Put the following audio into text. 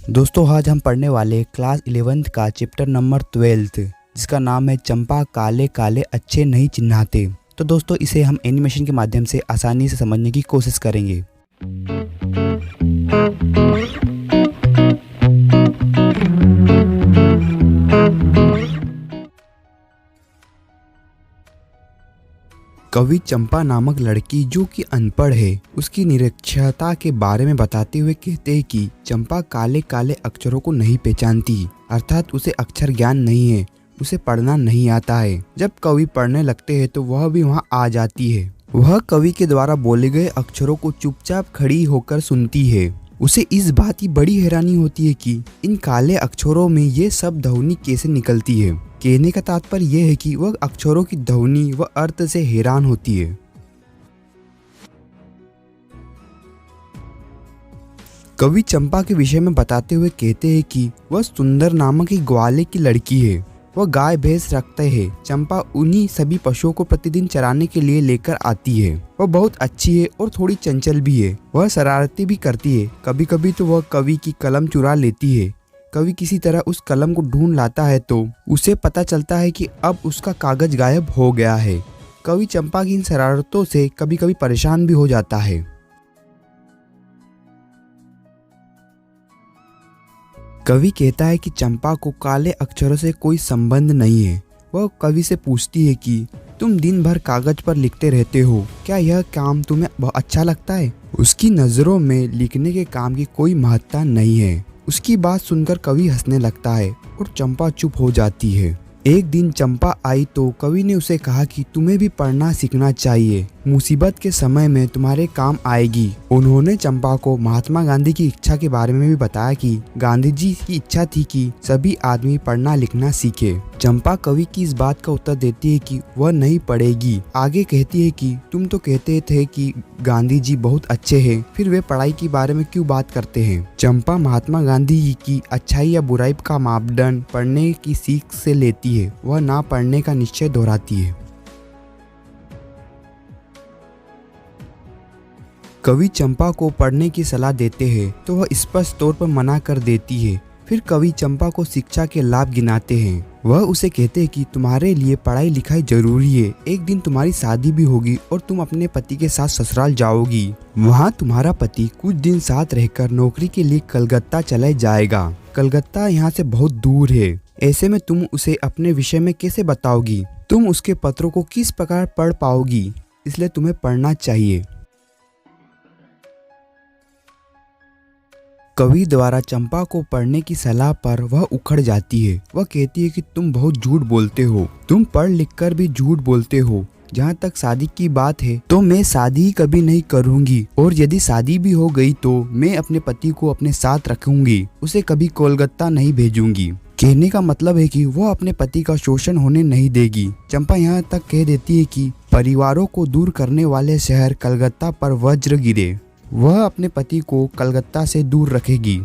दोस्तों आज हम पढ़ने वाले क्लास 11th का चैप्टर नंबर 12 जिसका नाम है चंपा काले काले अच्छे नहीं चिन्हाते। तो दोस्तों इसे हम एनिमेशन के माध्यम से आसानी से समझने की कोशिश करेंगे। कवि चंपा नामक लड़की जो कि अनपढ़ है उसकी निरक्षरता के बारे में बताते हुए कहते हैं कि चंपा काले काले अक्षरों को नहीं पहचानती, अर्थात उसे अक्षर ज्ञान नहीं है, उसे पढ़ना नहीं आता है। जब कवि पढ़ने लगते हैं तो वह भी वहां आ जाती है। वह कवि के द्वारा बोले गए अक्षरों को चुपचाप खड़ी होकर सुनती है। उसे इस बात की बड़ी हैरानी होती है कि इन काले अक्षरों में ये सब ध्वनि कैसे निकलती है। कहने का तात्पर्य यह है कि वह अक्षरों की ध्वनि व अर्थ से हैरान होती है। कवि चंपा के विषय में बताते हुए कहते हैं कि वह सुंदर नामक एक ग्वाले की लड़की है। वह गाय भैंस रखते हैं। चंपा उन्हीं सभी पशुओं को प्रतिदिन चराने के लिए लेकर आती है। वह बहुत अच्छी है और थोड़ी चंचल भी है। वह शरारतें भी करती है। कभी कभी तो वह कवि की कलम चुरा लेती है। कवि किसी तरह उस कलम को ढूंढ लाता है तो उसे पता चलता है कि अब उसका कागज गायब हो गया है। कवि चंपा की इन शरारतों से कभी कभी परेशान भी हो जाता है। कवि कहता है कि चंपा को काले अक्षरों से कोई संबंध नहीं है। वह कवि से पूछती है कि तुम दिन भर कागज पर लिखते रहते हो, क्या यह काम तुम्हें बहुत अच्छा लगता है? उसकी नज़रों में लिखने के काम की कोई महत्ता नहीं है। उसकी बात सुनकर कवि हंसने लगता है और चंपा चुप हो जाती है। एक दिन चंपा आई तो कवि ने उसे कहा कि तुम्हें भी पढ़ना सीखना चाहिए, मुसीबत के समय में तुम्हारे काम आएगी। उन्होंने चंपा को महात्मा गांधी की इच्छा के बारे में भी बताया कि गांधी जी की इच्छा थी कि सभी आदमी पढ़ना लिखना सीखे। चंपा कवि की इस बात का उत्तर देती है कि वह नहीं पढ़ेगी। आगे कहती है कि तुम तो कहते थे कि गांधी जी बहुत अच्छे हैं, फिर वे पढ़ाई के बारे में क्यों बात करते हैं? चंपा महात्मा गांधी जी की अच्छाई या बुराई का मापदंड पढ़ने की सीख से लेती है। वह ना पढ़ने का निश्चय दोहराती है। कवि चंपा को पढ़ने की सलाह देते हैं तो वह स्पष्ट तौर पर मना कर देती है। फिर कवि चंपा को शिक्षा के लाभ गिनाते हैं। वह उसे कहते हैं कि तुम्हारे लिए पढ़ाई लिखाई जरूरी है। एक दिन तुम्हारी शादी भी होगी और तुम अपने पति के साथ ससुराल जाओगी। वहाँ तुम्हारा पति कुछ दिन साथ रहकर नौकरी के लिए कलकत्ता चले जाएगा। कलकत्ता यहाँ से बहुत दूर है। ऐसे में तुम उसे अपने विषय में कैसे बताओगी? तुम उसके पत्रों को किस प्रकार पढ़ पाओगी? इसलिए तुम्हें पढ़ना चाहिए। कवि द्वारा चंपा को पढ़ने की सलाह पर वह उखड़ जाती है। वह कहती है कि तुम बहुत झूठ बोलते हो, तुम पढ़ लिख कर भी झूठ बोलते हो। जहाँ तक शादी की बात है तो मैं शादी कभी नहीं करूँगी, और यदि शादी भी हो गई तो मैं अपने पति को अपने साथ रखूंगी, उसे कभी कोलकाता नहीं भेजूंगी। कहने का मतलब है कि वह अपने पति का शोषण होने नहीं देगी। चंपा यहाँ तक कह देती है कि परिवारों को दूर करने वाले शहर कलकत्ता पर वज्र गिरे। वह अपने पति को कलकत्ता से दूर रखेगी।